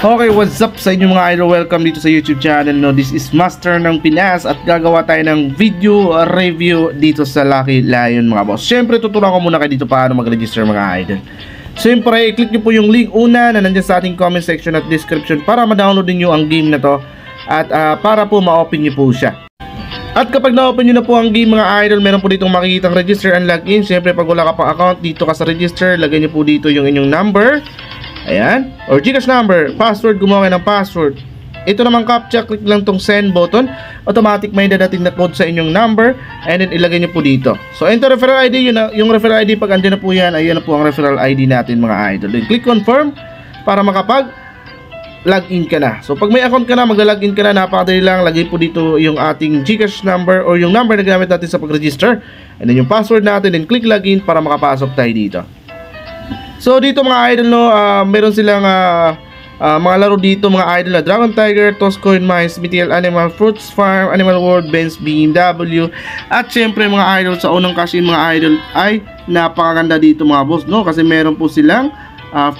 Okay, what's up sa inyo mga idol? Welcome dito sa YouTube channel. No, this is Master ng Pinas at gagawa tayo ng video review dito sa Lucky Lion mga boss. Siyempre, tuturuan ko muna kayo dito paano mag-register mga idol. Siyempre, i-click nyo po yung link una na nandiyan sa ating comment section at description para ma-download nyo ang game na to at para po ma-open nyo po siya. At kapag na-open nyo na po ang game mga idol, meron po ditong makikitang register and login. Siyempre, pag wala ka pang account, dito ka sa register, lagay nyo po dito yung inyong number. Ayan, or Gcash number, password, gumawa ng password. Ito naman captcha, click lang tong send button. Automatic may dadating na code sa inyong number and then ilagay nyo po dito. So enter referral ID, yun na, yung referral ID pag andyan na po yan, ayan na po ang referral ID natin mga idol. Then click confirm para makapag login ka na. So pag may account ka na, magla-login ka na, napakadali lang. Lagay po dito yung ating Gcash number or yung number na ginamit natin sa pag-register. And then yung password natin, then click login para makapasok tayo dito. So dito mga idol, no, meron silang mga laro dito mga idol na Dragon Tiger, Toscoin Mines, BTL Animal, Fruits Farm, Animal World, Benz, BMW. At syempre mga idol, sa unang cash in mga idol ay napakaganda dito mga boss, no, kasi meron po silang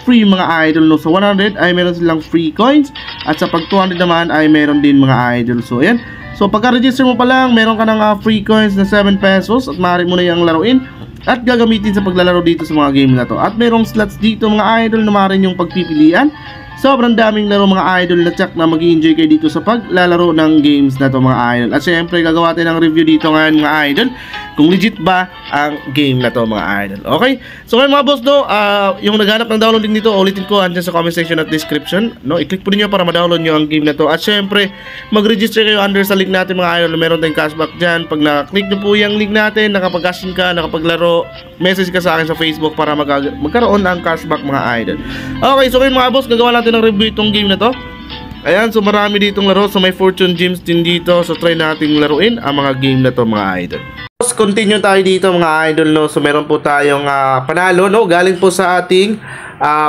free mga idol, no. Sa 100 ay meron silang free coins at sa pag 200 naman ay meron din mga idol. So ayan, so pagka-register mo pa lang, meron ka ng free coins na 7 pesos at maaari mo na yung laruin at gagamitin sa paglalaro dito sa mga game na to. At merong slots dito mga idol na maaari yung pagpipilian. Sobrang daming laro mga idol na tsak na mag-i-enjoy kayo dito sa paglalaro ng games na to mga idol. At syempre gagawa tayo ng review dito ngayon mga idol kung legit ba ang game na to mga idol. Okay? So ngayon mga boss, no, yung naghanap ng downloading dito, ulitin ko andyan sa comment section at description, no, i-click po niyo para ma-download nyo ang game na to. At syempre mag-register kayo under sa link natin mga idol, meron tayong cashback dyan. Pag na-click nyo po yung link natin, nakapag-cash in ka, nakapaglaro, message ka sa akin sa Facebook para magkaroon ng cashback mga idol. Okay, so ngayon mga boss, gagawa natin ng review itong game na to. Ayan, so marami ditong laro. So may fortune gems din dito. So try nating laruin ang mga game na to mga idol. Continue tayo dito mga idol, no. So meron po tayong panalo, no, galing po sa ating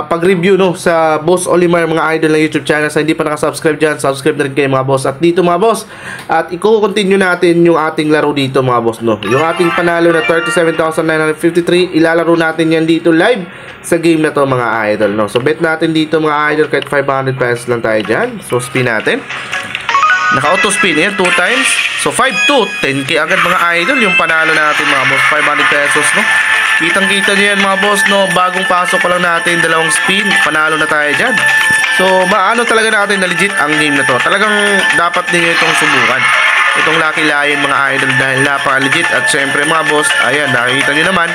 pag-review, no, sa Boss Olimar mga idol ng YouTube channel. Sa hindi pa nakasubscribe dyan, subscribe na rin kayo mga boss. At dito mga boss, at i-continue natin yung ating laro dito mga boss, no. Yung ating panalo na 37,953, ilalaro natin yan dito live sa game na to mga idol, no. So bet natin dito mga idol kahit 500 pesos lang tayo dyan. So spin natin. Naka-auto spin yan 2 times. So 5-2, 10k agad mga idol yung panalo natin mga boss, 500 pesos, no. Kitang-kita nyo yan mga boss, no. Bagong pasok pa lang natin, dalawang spin, panalo na tayo dyan. So maano talaga natin na legit ang game na to. Talagang dapat ninyo itong subukan, itong Lucky Lion mga idol, dahil napaka-legit. At syempre mga boss, ayan, nakikita nyo naman,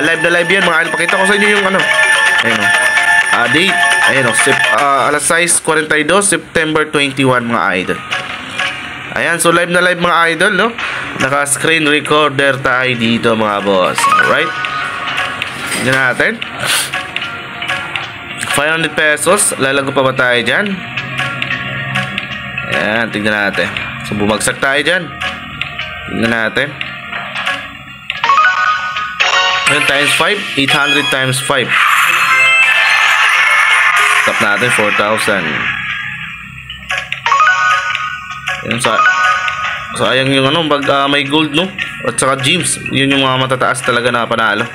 live na live yan mga idol. Pakita ko sa inyo yung ano, ayun, date, ayun, alas 6:42, September 21 mga idol. Ayan, so live na live mga idol, no. Naka-screen recorder tayo dito mga boss. Alright, tignan natin. 500 pesos, lalago pa ba tayo dyan? Ayan, tignan natin. So bumagsak tayo dyan. Tignan natin. Ayan, times 5, 800 times 5. Stop natin, 4,000. Ayan, sayang yung ano, pag may gold, no, at saka gems, yun yung mga matataas talaga na panalo.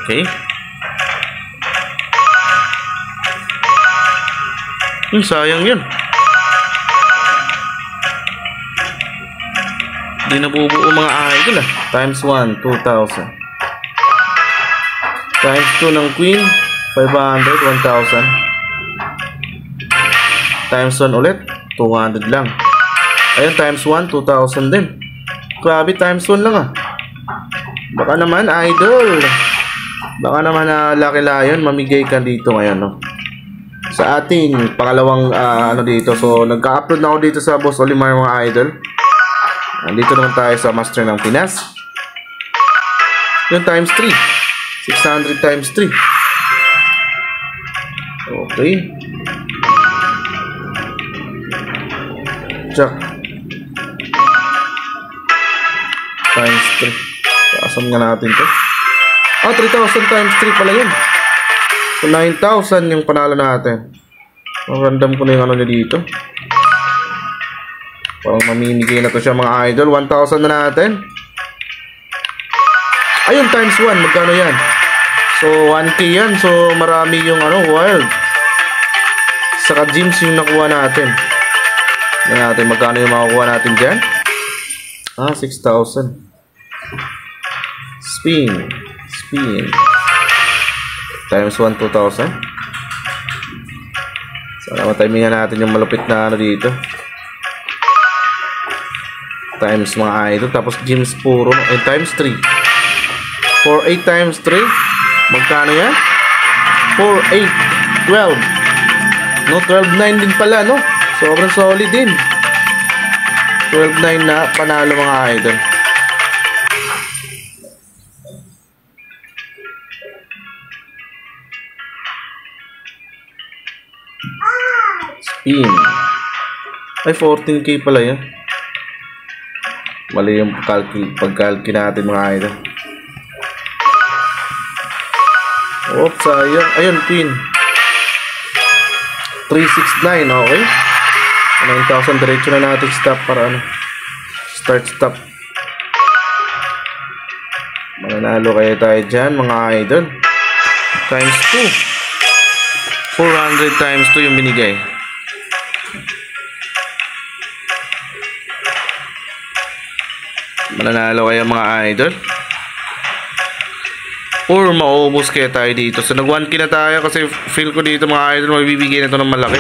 Okay, sayang yun, hindi nabubuo mga idol Times 1, 2,000. Times 2 ng queen, 500, 1,000. Times 1 ulit, 200 lang. Ayun, times 1, 2,000 din. Grabe, times 1 lang Baka naman idol, baka naman Lucky Lion, mamigay ka dito ngayon, no, sa ating pangalawang ano dito. So nagka-upload na ako dito sa Boss Olimar mga idol. Nandito naman tayo sa Master ng Pinas. Yung times 3, 600 times 3. Okay, check. Times 3. Taasan nga natin to. 3,000 times 3 pala yun. So 9,000 yung panalo natin. Random ko na yung ano niya dito. Parang mamimigay na to siya mga idol. 1,000 na natin. Ayun, times 1. Magkano yan? So 1k yan. So marami yung ano, wild. saka gems yung nakuha natin. Tingnan natin magkano yung makukuha natin dyan. 6,000. Spin. Times 1, 2,000. Sana matimingan natin yung malupit na ano dito. Times mga idol. Tapos gems puro. And times 3. 4, 8 times 3. Magkano yan? 4, 8, 12. No, 12, 9 din pala, no? Sobrang solid din. 12-9 na panalo mga idol. Spin. Ay, 14k pala yan. Mali yung pagkalki natin mga idol. Oops, sayang. Ayun, queen. 369, okay. 9,000 diretso na natin stop para ano. Stop. Mananalo kaya tayo dyan mga idol. Times 2. 400 times 2 yung binigay. Mananalo kaya mga idol. Or maubos kaya tayo dito. So nag 1k na tayo kasi feel ko dito mga idol mabibigay na ito ng malaki.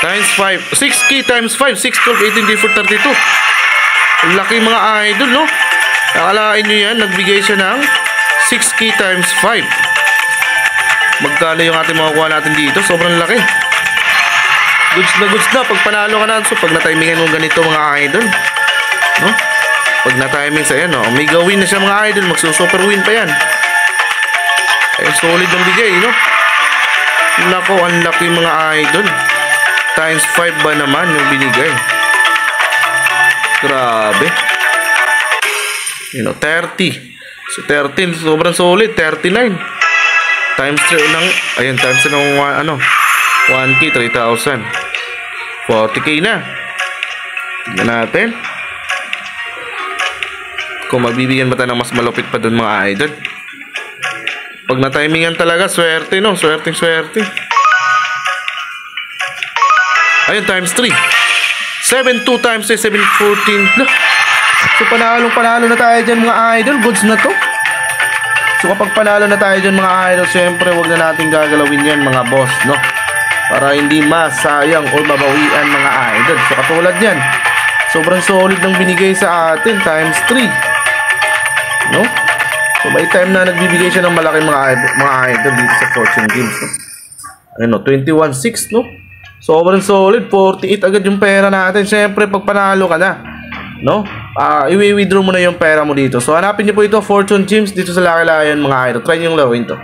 Times 5. 6k times 5. 6, 12, 18, 34, 32. Ang laki mga idol, no? Akalain nyo yan. Nagbigay siya ng 6k times 5. Magkano yung ating makukuha natin dito? Sobrang laki. Goods na. Pag panalo ka na. So pag na-timingan mo ganito mga idol. No? Pag na-timing sa yan, no? May gawin na siya mga idol. Magsusuper win pa yan. Ay, solid ng bigay, no? Nako, ang laki mga idol. Times 5 ba naman yung binigay? Grabe. 30. So 13, sobrang solid. 39. Times 3 ng, ayun, times ng 1k, 3,000. 40k na. Tignan natin. Kung magbibigyan ba tayo ng mas malupit pa dun mga idol. Pag na-timingan talaga, swerte, no? Swerte. Ayun, times 3. 7, 2 times 3, 7, 14. So, panalo na tayo dyan mga idol. Goods na to. So, kapag panalo na tayo dyan mga idol, syempre, huwag na natin gagalawin yan mga boss, no? Para hindi masayang o mabawian mga idol. So, katulad yan. Sobrang solid ng binigay sa atin. Times 3. No? So, may time na nagbibigay siya ng malaking mga idol dito sa Fortune Games, no? Ayun, no? 21.6, no? Sobrang solid. 48 agad yung pera natin. Siyempre, pag panalo ka na, no? I-withdraw mo na yung pera mo dito. So, hanapin niyo po ito, Fortune Games, dito sa Lucky Lion, mga idol. Try nyo yung lawin to.